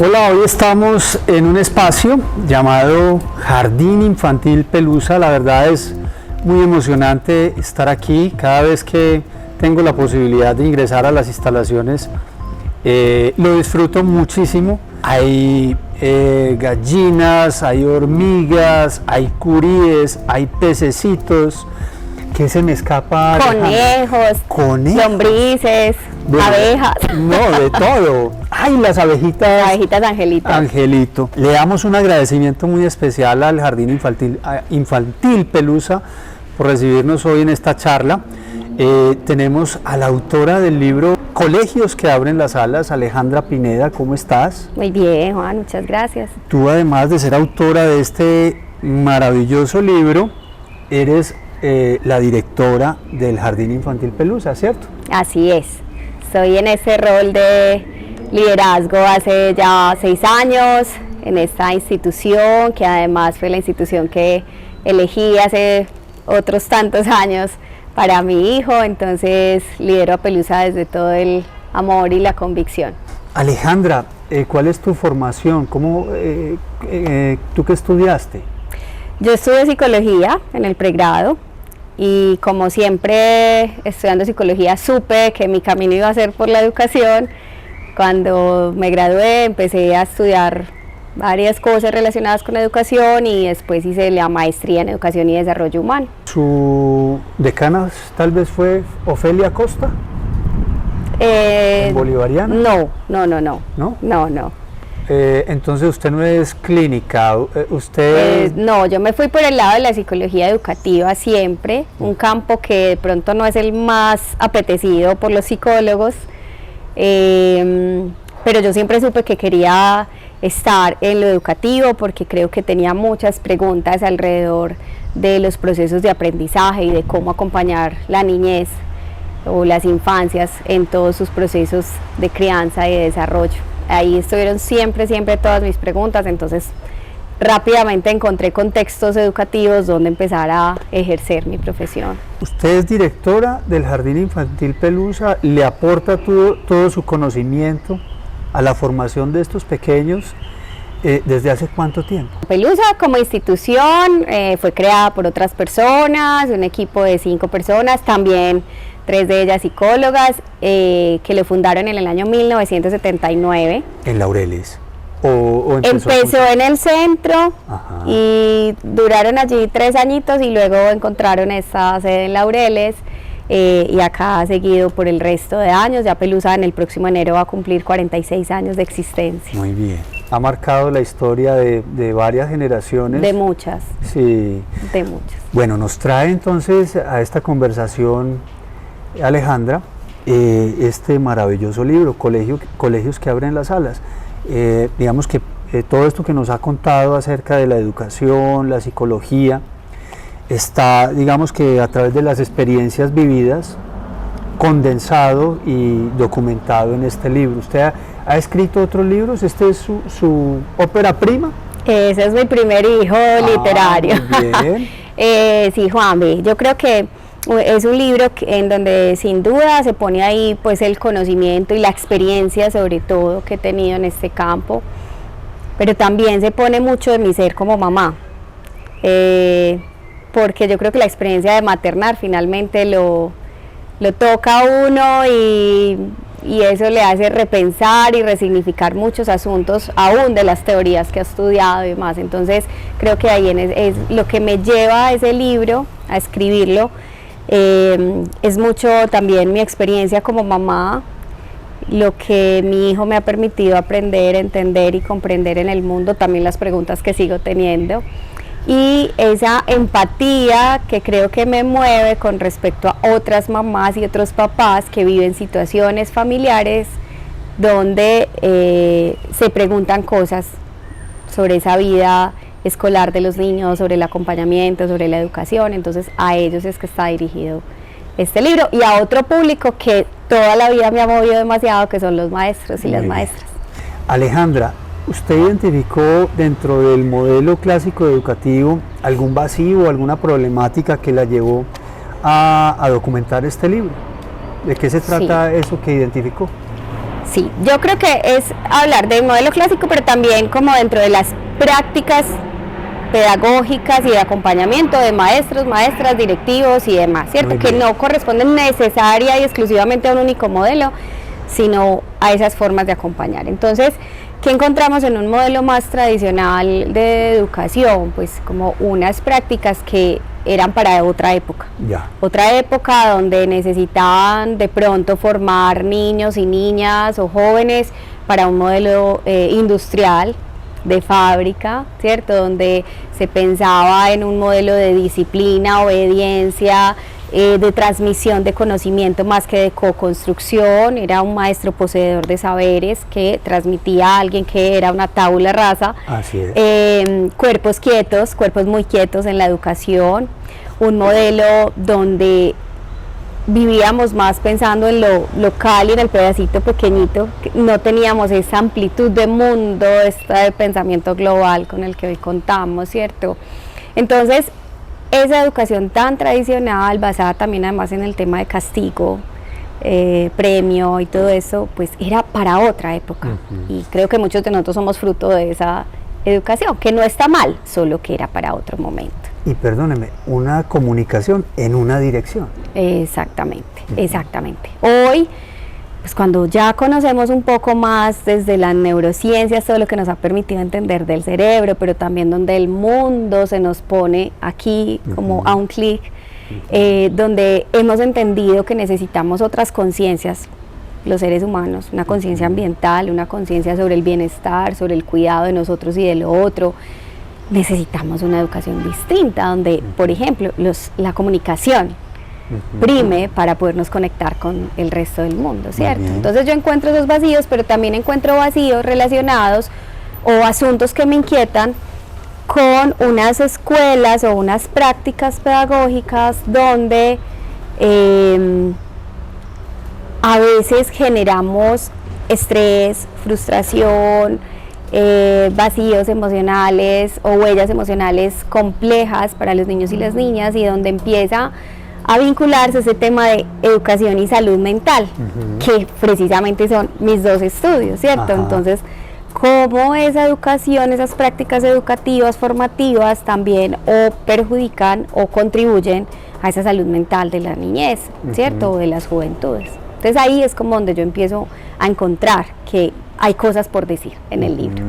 Hola, hoy estamos en un espacio llamado Jardín Infantil Pelusa. La verdad es muy emocionante estar aquí. Cada vez que tengo la posibilidad de ingresar a las instalaciones, lo disfruto muchísimo. Hay gallinas, hay hormigas, hay curíes, hay pececitos. ¿Qué se me escapa? Conejos, lombrices, abejas. No, de todo. Ay, las abejitas. Abejitas angelitos. Angelito. Le damos un agradecimiento muy especial al Jardín Infantil Pelusa por recibirnos hoy en esta charla. Tenemos a la autora del libro Colegios que abren las alas, Alejandra Pineda. ¿Cómo estás? Muy bien, Juan, muchas gracias. Tú, además de ser autora de este maravilloso libro, eres la directora del Jardín Infantil Pelusa, ¿cierto? Así es. Estoy en ese rol de liderazgo hace ya 6 años en esta institución, que además fue la institución que elegí hace otros tantos años para mi hijo. Entonces lidero a Pelusa desde todo el amor y la convicción. Alejandra, ¿cuál es tu formación? ¿Tú qué estudiaste? Yo estudié psicología en el pregrado y, como siempre estudiando psicología, supe que mi camino iba a ser por la educación. Cuando me gradué empecé a estudiar varias cosas relacionadas con educación y después hice la maestría en educación y desarrollo humano. ¿Su decana tal vez fue Ofelia Costa? ¿En bolivariana? No. ¿No? Entonces usted no es clínica, usted... No, yo me fui por el lado de la psicología educativa siempre, un campo que de pronto no es el más apetecido por los psicólogos, pero yo siempre supe que quería estar en lo educativo porque creo que tenía muchas preguntas alrededor de los procesos de aprendizaje y de cómo acompañar la niñez o las infancias en todos sus procesos de crianza y de desarrollo. Ahí estuvieron siempre todas mis preguntas, entonces rápidamente encontré contextos educativos donde empezar a ejercer mi profesión. Usted es directora del Jardín Infantil Pelusa, le aporta todo su conocimiento a la formación de estos pequeños. ¿Desde hace cuánto tiempo? Pelusa como institución fue creada por otras personas, un equipo de 5 personas, también 3 de ellas psicólogas, que lo fundaron en el año 1979. ¿En Laureles? ¿O empezó en el centro? Ajá. Y duraron allí 3 añitos y luego encontraron esta sede en Laureles, y acá ha seguido por el resto de años. Ya Pelusa en el próximo enero va a cumplir 46 años de existencia. Muy bien. Ha marcado la historia de varias generaciones. De muchas. Sí. De muchas. Bueno, nos trae entonces a esta conversación, Alejandra, este maravilloso libro, Colegios que abren las alas. Digamos que todo esto que nos ha contado acerca de la educación, la psicología, está, digamos que a través de las experiencias vividas, condensado y documentado en este libro. ¿Usted ha escrito otros libros? ¿Este es su ópera prima? Ese es mi primer hijo literario. Muy bien. Sí, Juanvi, yo creo que es un libro en donde sin duda se pone ahí pues el conocimiento y la experiencia sobre todo que he tenido en este campo, pero también se pone mucho de mi ser como mamá, porque yo creo que la experiencia de maternar finalmente lo toca a uno y eso le hace repensar y resignificar muchos asuntos aún de las teorías que ha estudiado y demás. Entonces creo que ahí es lo que me lleva a ese libro, a escribirlo. Es mucho también mi experiencia como mamá, lo que mi hijo me ha permitido aprender, entender y comprender en el mundo, también las preguntas que sigo teniendo y esa empatía que creo que me mueve con respecto a otras mamás y otros papás que viven situaciones familiares donde se preguntan cosas sobre esa vida escolar de los niños, sobre el acompañamiento, sobre la educación. Entonces a ellos es que está dirigido este libro y a otro público que toda la vida me ha movido demasiado, que son los maestros y las maestras. Alejandra, ¿usted identificó dentro del modelo clásico educativo algún vacío, alguna problemática que la llevó a documentar este libro? ¿De qué se trata eso que identificó? Sí, yo creo que es hablar del modelo clásico, pero también como dentro de las prácticas pedagógicas y de acompañamiento de maestros, maestras, directivos y demás, ¿cierto? Que no corresponden necesaria y exclusivamente a un único modelo, sino a esas formas de acompañar. Entonces, ¿qué encontramos en un modelo más tradicional de educación? Pues como unas prácticas que eran para otra época. Otra época donde necesitaban de pronto formar niños y niñas o jóvenes para un modelo industrial, de fábrica, ¿cierto? Donde se pensaba en un modelo de disciplina, obediencia, de transmisión de conocimiento más que de co-construcción. Era un maestro poseedor de saberes que transmitía a alguien que era una tabula rasa. Así es. Cuerpos quietos, cuerpos muy quietos en la educación, un modelo donde vivíamos más pensando en lo local y en el pedacito pequeñito, no teníamos esa amplitud de mundo, este pensamiento global con el que hoy contamos, ¿cierto? Entonces, esa educación tan tradicional, basada también además en el tema de castigo, premio y todo eso, pues era para otra época. Y creo que muchos de nosotros somos fruto de esa educación, que no está mal, solo que era para otro momento. Y perdóneme, una comunicación en una dirección. Exactamente, exactamente. Hoy, pues cuando ya conocemos un poco más desde las neurociencias, todo lo que nos ha permitido entender del cerebro, pero también donde el mundo se nos pone aquí como a un clic, donde hemos entendido que necesitamos otras conciencias, los seres humanos, una conciencia ambiental, una conciencia sobre el bienestar, sobre el cuidado de nosotros y de lo otro. Necesitamos una educación distinta, donde, por ejemplo, la comunicación prime para podernos conectar con el resto del mundo, ¿cierto? Entonces yo encuentro esos vacíos, pero también encuentro vacíos relacionados o asuntos que me inquietan con unas escuelas o unas prácticas pedagógicas donde a veces generamos estrés, frustración, vacíos emocionales o huellas emocionales complejas para los niños y las niñas, y donde empieza a vincularse ese tema de educación y salud mental, que precisamente son mis dos estudios, ¿cierto? Entonces, cómo esa educación, esas prácticas educativas, formativas, también o perjudican o contribuyen a esa salud mental de la niñez, ¿cierto? O de las juventudes. Entonces ahí es como donde yo empiezo a encontrar que hay cosas por decir en el libro.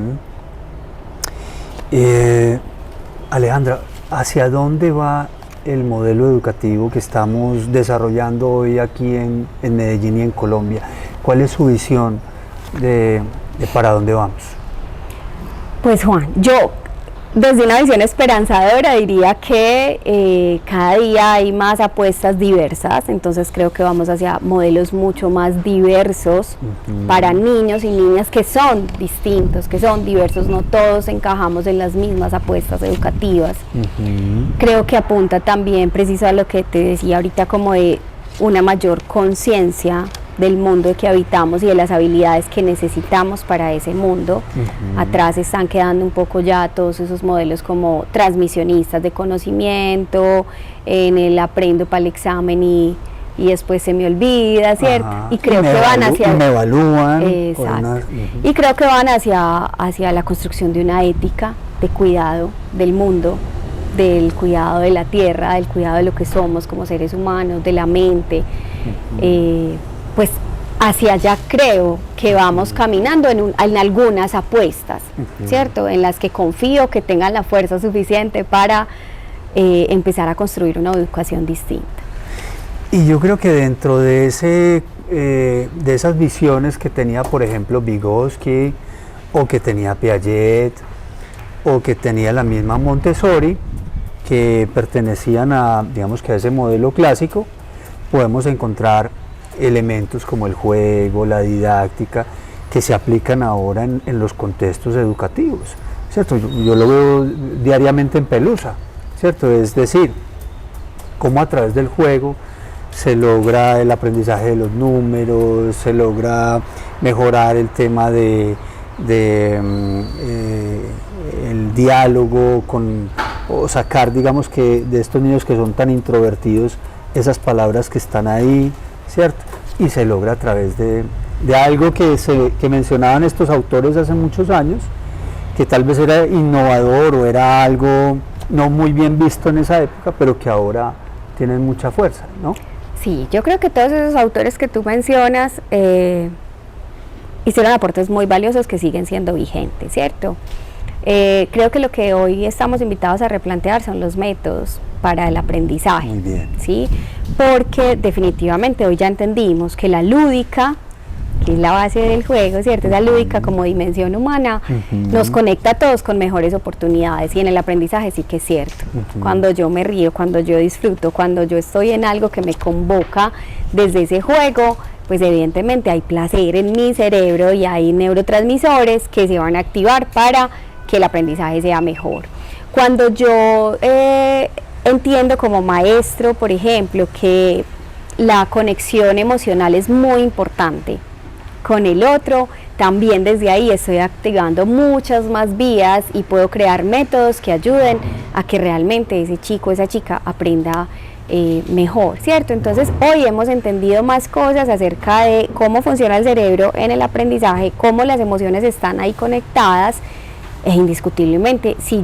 Alejandra, ¿hacia dónde va el modelo educativo que estamos desarrollando hoy aquí en Medellín y en Colombia? ¿Cuál es su visión de para dónde vamos? Pues Juan, yo desde una visión esperanzadora diría que cada día hay más apuestas diversas, entonces creo que vamos hacia modelos mucho más diversos para niños y niñas que son distintos, que son diversos, no todos encajamos en las mismas apuestas educativas. Creo que apunta también preciso a lo que te decía ahorita, como de una mayor conciencia del mundo que habitamos y de las habilidades que necesitamos para ese mundo. Atrás están quedando un poco ya todos esos modelos como transmisionistas de conocimiento, en el aprendo para el examen y después se me olvida, ¿cierto? Y creo que van hacia... me evalúan. Exacto. Y creo que van hacia la construcción de una ética de cuidado del mundo, del cuidado de la tierra, del cuidado de lo que somos como seres humanos, de la mente. Pues hacia allá creo que vamos caminando en algunas apuestas, ¿cierto? En las que confío que tengan la fuerza suficiente para empezar a construir una educación distinta. Y yo creo que dentro de esas visiones que tenía, por ejemplo, Vygotsky, o que tenía Piaget, o que tenía la misma Montessori, que pertenecían a, digamos que a ese modelo clásico, podemos encontrar elementos como el juego, la didáctica, que se aplican ahora en los contextos educativos, ¿cierto? Yo lo veo diariamente en Pelusa, ¿cierto? Es decir, cómo a través del juego se logra el aprendizaje de los números, se logra mejorar el tema el diálogo, o sacar, digamos, que de estos niños que son tan introvertidos, esas palabras que están ahí, ¿cierto? Y se logra a través de de algo que mencionaban estos autores hace muchos años, que tal vez era innovador o era algo no muy bien visto en esa época, pero que ahora tienen mucha fuerza, ¿no? Sí, yo creo que todos esos autores que tú mencionas hicieron aportes muy valiosos que siguen siendo vigentes, ¿cierto? Creo que lo que hoy estamos invitados a replantear son los métodos para el aprendizaje. Muy bien. ¿Sí? Porque definitivamente hoy ya entendimos que la lúdica, que es la base del juego, ¿cierto? Esa lúdica como dimensión humana nos conecta a todos con mejores oportunidades, y en el aprendizaje sí que es cierto. Cuando yo me río, cuando yo disfruto, cuando yo estoy en algo que me convoca desde ese juego, pues evidentemente hay placer en mi cerebro y hay neurotransmisores que se van a activar para que el aprendizaje sea mejor. Cuando yo entiendo como maestro, por ejemplo, que la conexión emocional es muy importante con el otro, también desde ahí estoy activando muchas más vías y puedo crear métodos que ayuden a que realmente ese chico, esa chica aprenda mejor, ¿cierto? Entonces hoy hemos entendido más cosas acerca de cómo funciona el cerebro en el aprendizaje, cómo las emociones están ahí conectadas, e indiscutiblemente si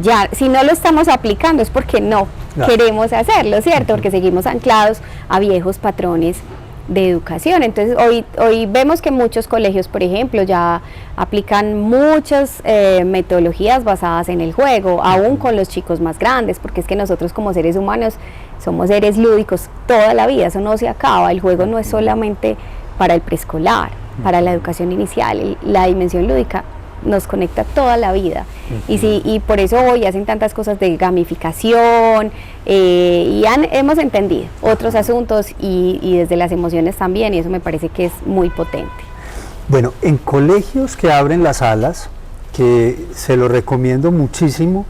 no lo estamos aplicando es porque no queremos hacerlo, ¿cierto? Porque seguimos anclados a viejos patrones de educación. Entonces hoy vemos que muchos colegios, por ejemplo, ya aplican muchas metodologías basadas en el juego, aún con los chicos más grandes, porque es que nosotros como seres humanos somos seres lúdicos toda la vida, eso no se acaba. El juego no es solamente para el preescolar, para la educación inicial, la dimensión lúdica nos conecta toda la vida. Y por eso hoy hacen tantas cosas de gamificación, y hemos entendido otros asuntos y desde las emociones también, y eso me parece que es muy potente. Bueno, en colegios que abren las salas, que se lo recomiendo muchísimo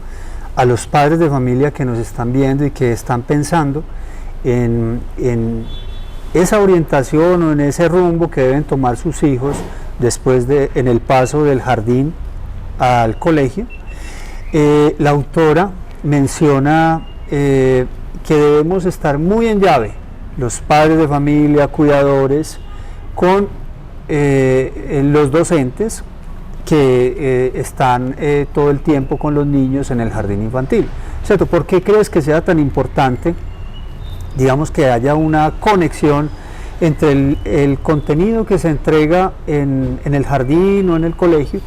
a los padres de familia que nos están viendo y que están pensando en esa orientación o en ese rumbo que deben tomar sus hijos después en el paso del jardín al colegio. La autora menciona que debemos estar muy en llave, los padres de familia, cuidadores, con los docentes que están todo el tiempo con los niños en el jardín infantil, ¿cierto? ¿Por qué crees que sea tan importante, digamos, que haya una conexión entre el contenido que se entrega en el jardín o en el colegio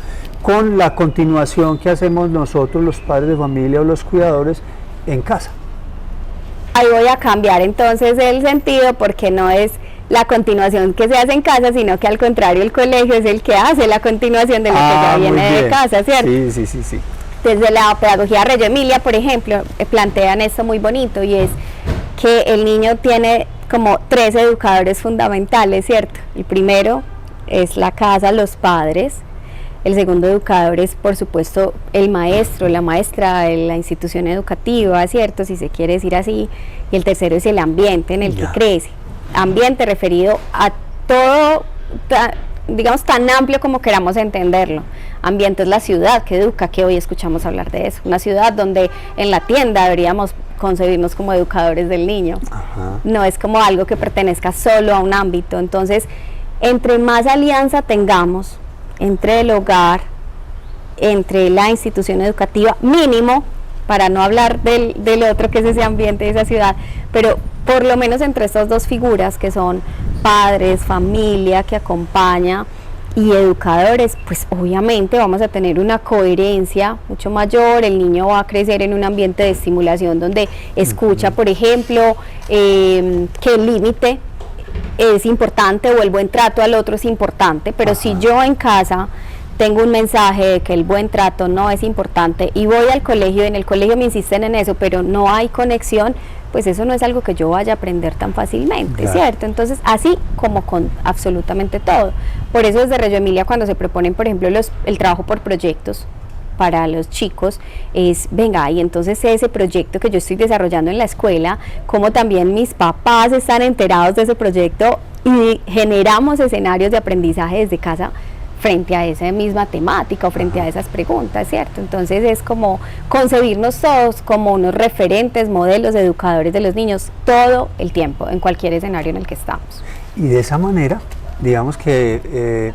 con la continuación que hacemos nosotros los padres de familia o los cuidadores en casa? Ahí voy a cambiar entonces el sentido, porque no es la continuación que se hace en casa, sino que al contrario el colegio es el que hace la continuación de lo que ya viene de casa, ¿cierto? Sí. Desde la pedagogía Reggio Emilia, por ejemplo, plantean esto muy bonito, y es que el niño tiene como 3 educadores fundamentales, ¿cierto? El primero es la casa, los padres. El segundo educador es, por supuesto, el maestro, la maestra de la institución educativa, ¿cierto? Si se quiere decir así. Y el tercero es el ambiente en el que crece. Ambiente referido a todo, digamos, tan amplio como queramos entenderlo. Ambiente es la ciudad que educa, que hoy escuchamos hablar de eso. Una ciudad donde en la tienda deberíamos concebirnos como educadores del niño. No es como algo que pertenezca solo a un ámbito. Entonces, entre más alianza tengamos entre el hogar, entre la institución educativa, mínimo, para no hablar del otro que es ese ambiente de esa ciudad, pero por lo menos entre estas dos figuras que son padres, familia que acompaña y educadores, pues obviamente vamos a tener una coherencia mucho mayor. El niño va a crecer en un ambiente de estimulación donde escucha, por ejemplo, que el límite es importante o el buen trato al otro es importante, pero si yo en casa tengo un mensaje de que el buen trato no es importante y voy al colegio y en el colegio me insisten en eso, pero no hay conexión, pues eso no es algo que yo vaya a aprender tan fácilmente, ¿cierto? Entonces, así como con absolutamente todo. Por eso desde Reggio Emilia, cuando se proponen, por ejemplo, el trabajo por proyectos para los chicos, es, venga, y entonces ese proyecto que yo estoy desarrollando en la escuela, como también mis papás están enterados de ese proyecto y generamos escenarios de aprendizaje desde casa frente a esa misma temática o frente a esas preguntas, ¿cierto? Entonces es como concebirnos todos como unos referentes, modelos, educadores de los niños todo el tiempo, en cualquier escenario en el que estamos. Y de esa manera digamos que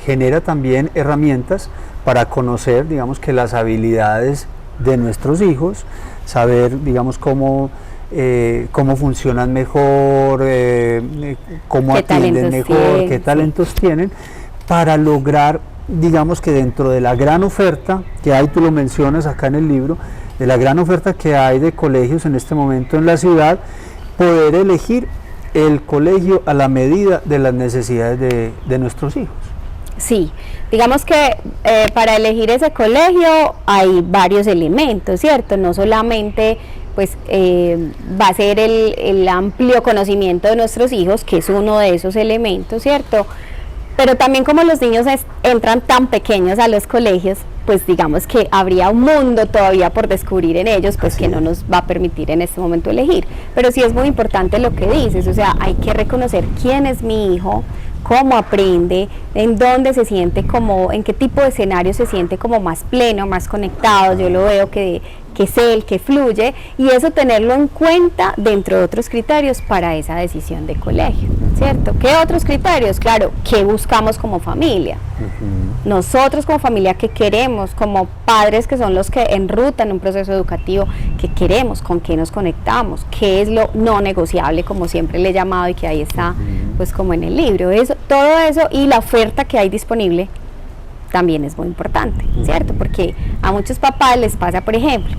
genera también herramientas para conocer, digamos que las habilidades de nuestros hijos, saber, digamos, cómo funcionan mejor, cómo atienden mejor, qué talentos tienen, para lograr, digamos que dentro de la gran oferta que hay, tú lo mencionas acá en el libro, de la gran oferta que hay de colegios en este momento en la ciudad, poder elegir el colegio a la medida de las necesidades de nuestros hijos. Sí, digamos que para elegir ese colegio hay varios elementos, ¿cierto? No solamente pues va a ser el amplio conocimiento de nuestros hijos, que es uno de esos elementos, ¿cierto? Pero también como los niños entran tan pequeños a los colegios, pues digamos que habría un mundo todavía por descubrir en ellos, pues que no nos va a permitir en este momento elegir. Pero sí es muy importante lo que dices, o sea, hay que reconocer quién es mi hijo, cómo aprende, en dónde se siente como, en qué tipo de escenario se siente como más pleno, más conectado. Yo lo veo que es él, que fluye, y eso tenerlo en cuenta dentro de otros criterios para esa decisión de colegio, ¿cierto? ¿Qué otros criterios? Claro, ¿qué buscamos como familia? Nosotros como familia, ¿qué queremos? Como padres que son los que enrutan un proceso educativo, ¿qué queremos? ¿Con qué nos conectamos? ¿Qué es lo no negociable, como siempre le he llamado y que ahí está, pues como en el libro? Eso, todo eso, y la oferta que hay disponible también es muy importante, ¿cierto? Porque a muchos papás les pasa, por ejemplo,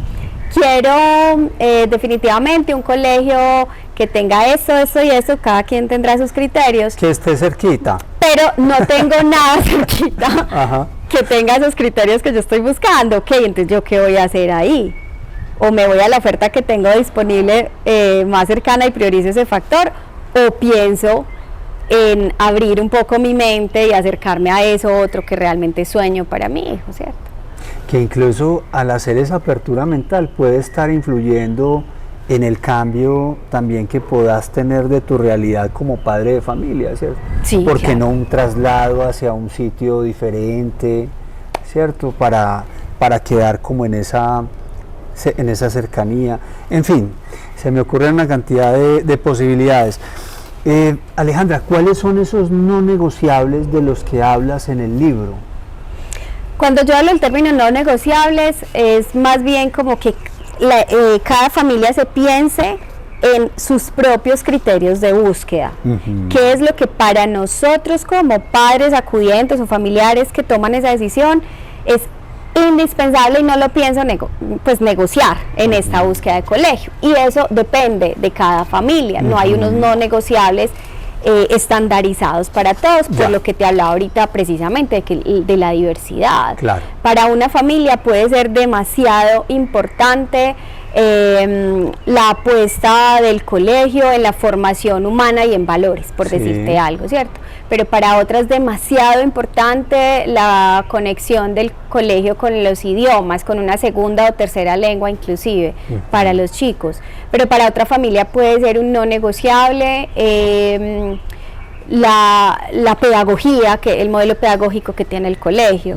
quiero definitivamente un colegio que tenga esto y eso, cada quien tendrá sus criterios. Que esté cerquita. Pero no tengo nada cerquita que tenga esos criterios que yo estoy buscando. Ok, entonces ¿yo qué voy a hacer ahí? O me voy a la oferta que tengo disponible más cercana y priorizo ese factor, o pienso en abrir un poco mi mente y acercarme a eso otro que realmente sueño para mi hijo, ¿cierto? Que incluso al hacer esa apertura mental puede estar influyendo en el cambio también que puedas tener de tu realidad como padre de familia, ¿cierto? Sí, porque claro, no un traslado hacia un sitio diferente, ¿cierto? Para quedar como en esa cercanía. En fin, se me ocurren una cantidad de posibilidades. Alejandra, ¿cuáles son esos no negociables de los que hablas en el libro? Cuando yo hablo del término no negociables, es más bien como que cada familia se piense en sus propios criterios de búsqueda. ¿Qué es lo que para nosotros como padres acudientes o familiares que toman esa decisión es indispensable y no lo pienso negociar en esta búsqueda de colegio? Y eso depende de cada familia, no hay unos no negociables estandarizados para todos, por lo que te hablaba ahorita precisamente de la diversidad. Claro. Para una familia puede ser demasiado importante la apuesta del colegio en la formación humana y en valores, por decirte algo, ¿cierto? Pero para otras es demasiado importante la conexión del colegio con los idiomas, con una segunda o tercera lengua inclusive para los chicos. Pero para otra familia puede ser un no negociable la pedagogía, el modelo pedagógico que tiene el colegio.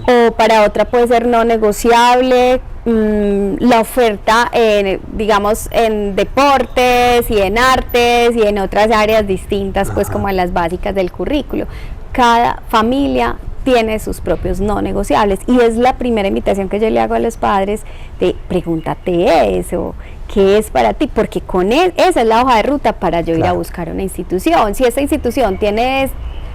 O para otra puede ser no negociable la oferta digamos en deportes y en artes y en otras áreas distintas, pues como en las básicas del currículo. Cada familia tiene sus propios no negociables y es la primera invitación que yo le hago a los padres de pregúntate eso, ¿qué es para ti? Porque con esa es la hoja de ruta para yo ir a buscar una institución. Si esa institución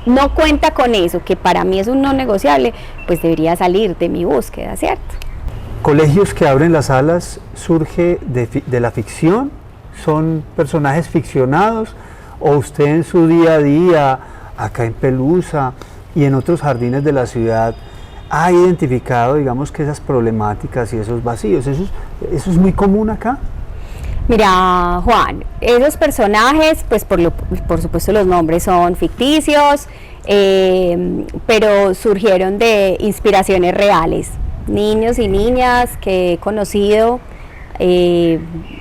no cuenta con eso, que para mí es un no negociable, pues debería salir de mi búsqueda, ¿cierto? Colegios que abren las alas surge de la ficción, son personajes ficcionados, o usted en su día a día, acá en Pelusa y en otros jardines de la ciudad, ha identificado, digamos, que esas problemáticas y esos vacíos. ¿Eso es muy común acá? Mira, Juan, esos personajes, pues por supuesto los nombres son ficticios, pero surgieron de inspiraciones reales. Niños y niñas que he conocido,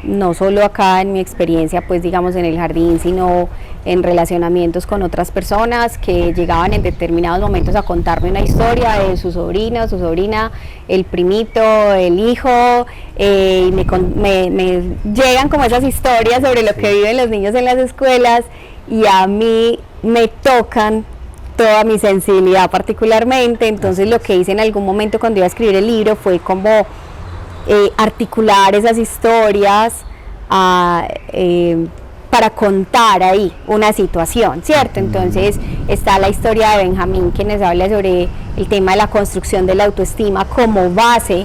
no solo acá en mi experiencia, pues digamos en el jardín, sino en relacionamientos con otras personas que llegaban en determinados momentos a contarme una historia de su sobrino, su sobrina, el primito, el hijo, y me llegan como esas historias sobre lo que viven los niños en las escuelas, y a mí me tocan toda mi sensibilidad particularmente, entonces lo que hice en algún momento cuando iba a escribir el libro fue como articular esas historias para contar ahí una situación, ¿cierto? Entonces está la historia de Benjamín, que nos habla sobre el tema de la construcción de la autoestima como base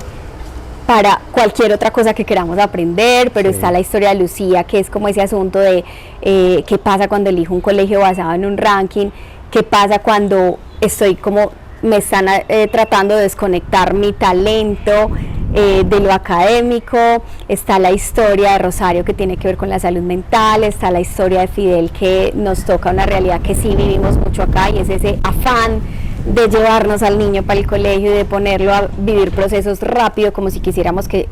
para cualquier otra cosa que queramos aprender, pero está la historia de Lucía, que es como ese asunto de qué pasa cuando elijo un colegio basado en un ranking, qué pasa cuando estoy como, me están tratando de desconectar mi talento de lo académico. Está la historia de Rosario, que tiene que ver con la salud mental. Está la historia de Fidel, que nos toca una realidad que sí vivimos mucho acá, y es ese afán de llevarnos al niño para el colegio y de ponerlo a vivir procesos rápido, como si quisiéramos que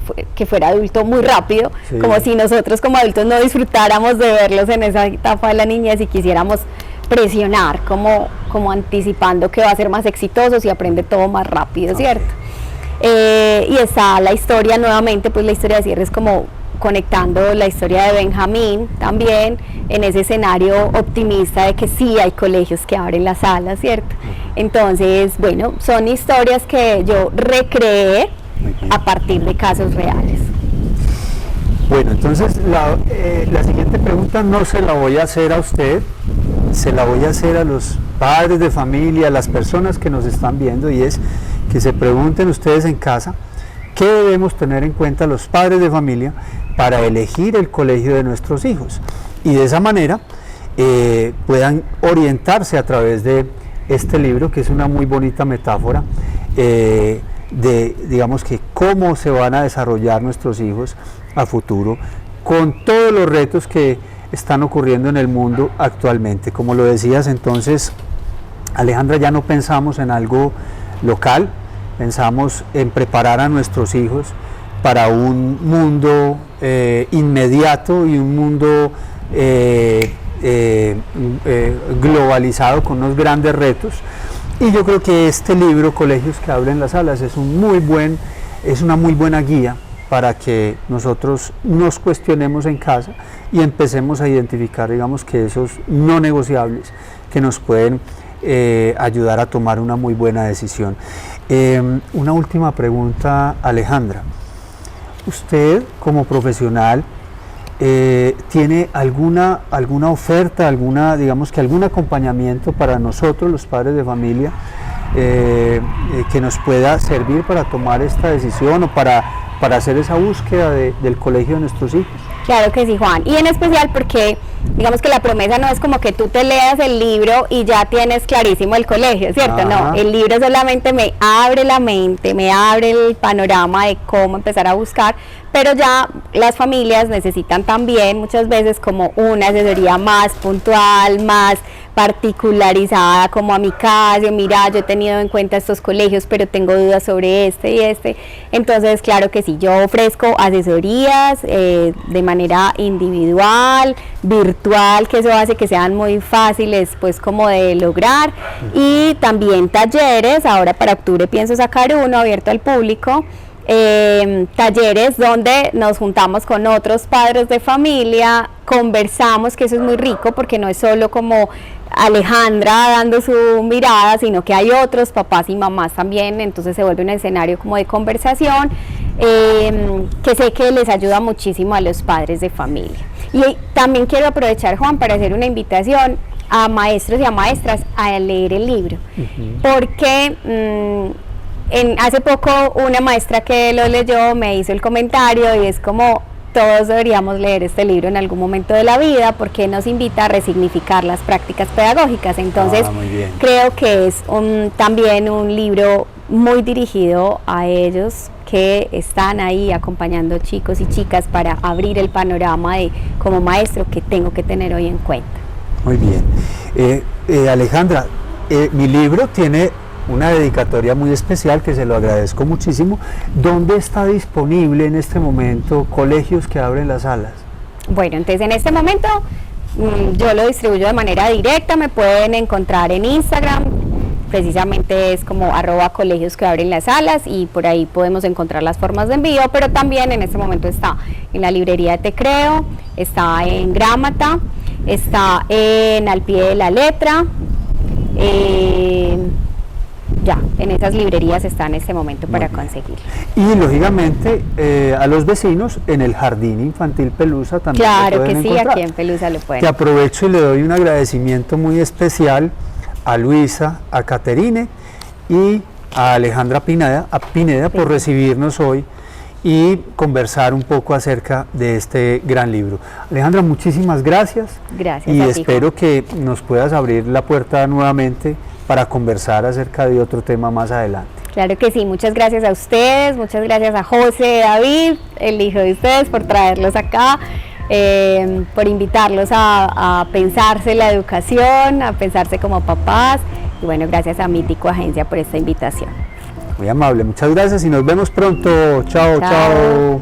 fuera adulto muy rápido, como si nosotros como adultos no disfrutáramos de verlos en esa etapa de la niñez y quisiéramos presionar, como anticipando que va a ser más exitoso si aprende todo más rápido, ¿cierto? Y está la historia, nuevamente, pues la historia de cierre es como conectando la historia de Benjamín también en ese escenario optimista de que sí hay colegios que abren las salas, ¿cierto? Entonces, bueno, son historias que yo recreé a partir de casos reales. Bueno, entonces la siguiente pregunta no se la voy a hacer a usted, se la voy a hacer a los padres de familia, a las personas que nos están viendo, y es que se pregunten ustedes en casa qué debemos tener en cuenta los padres de familia para elegir el colegio de nuestros hijos, y de esa manera puedan orientarse a través de este libro, que es una muy bonita metáfora de, digamos, que cómo se van a desarrollar nuestros hijos a futuro con todos los retos que están ocurriendo en el mundo actualmente. Como lo decías, entonces, Alejandra, ya no pensamos en algo local, pensamos en preparar a nuestros hijos para un mundo inmediato y un mundo globalizado con unos grandes retos. Y yo creo que este libro, Colegios que abren las alas, es una muy buena guía para que nosotros nos cuestionemos en casa y empecemos a identificar, digamos, que esos no negociables que nos pueden ayudar a tomar una muy buena decisión. Una última pregunta, Alejandra. Usted, como profesional, ¿tiene alguna oferta, digamos que algún acompañamiento para nosotros, los padres de familia, que nos pueda servir para tomar esta decisión o para hacer esa búsqueda del colegio de nuestros hijos? Claro que sí, Juan, y en especial porque digamos que la promesa no es como que tú te leas el libro y ya tienes clarísimo el colegio, ¿cierto? No, el libro solamente me abre la mente, me abre el panorama de cómo empezar a buscar, pero ya las familias necesitan también muchas veces como una asesoría más puntual, más particularizada, como a mi caso, mira, yo he tenido en cuenta estos colegios, pero tengo dudas sobre este y este. Entonces, claro que sí, yo ofrezco asesorías de manera individual, virtual, que eso hace que sean muy fáciles pues como de lograr, y también talleres. Ahora para octubre pienso sacar uno abierto al público, talleres donde nos juntamos con otros padres de familia, conversamos, que eso es muy rico porque no es solo como Alejandra dando su mirada, sino que hay otros papás y mamás también, entonces se vuelve un escenario como de conversación que sé que les ayuda muchísimo a los padres de familia. Y también quiero aprovechar, Juan, para hacer una invitación a maestros y a maestras a leer el libro, porque hace poco una maestra que lo leyó me hizo el comentario, y es como todos deberíamos leer este libro en algún momento de la vida, porque nos invita a resignificar las prácticas pedagógicas. Entonces creo que es también un libro muy dirigido a ellos que están ahí acompañando chicos y chicas para abrir el panorama de como maestro que tengo que tener hoy en cuenta. Muy bien. Alejandra, mi libro tiene una dedicatoria muy especial que se lo agradezco muchísimo. ¿Dónde está disponible en este momento Colegios que abren las alas? Bueno, entonces en este momento yo lo distribuyo de manera directa, me pueden encontrar en Instagram, precisamente es como @colegios que abren las alas, y por ahí podemos encontrar las formas de envío, pero también en este momento está en la librería de Te Creo, está en Grámata, está en Al Pie de la Letra. Ya, en esas librerías está en este momento para conseguir. Y lógicamente a los vecinos en el Jardín Infantil Pelusa también claro lo pueden que sí, encontrar. aquí en Pelusa lo pueden. Te aprovecho y le doy un agradecimiento muy especial a Luisa, a Caterine y a Alejandra Pineda por recibirnos hoy y conversar un poco acerca de este gran libro. Alejandra, muchísimas gracias. Gracias y a ti, espero que nos puedas abrir la puerta nuevamente para conversar acerca de otro tema más adelante. Claro que sí, muchas gracias a ustedes, muchas gracias a José, David, el hijo de ustedes, por traerlos acá, por invitarlos a pensarse la educación, a pensarse como papás, y bueno, gracias a Mítico Agencia por esta invitación. Muy amable, muchas gracias y nos vemos pronto. Chao, chao.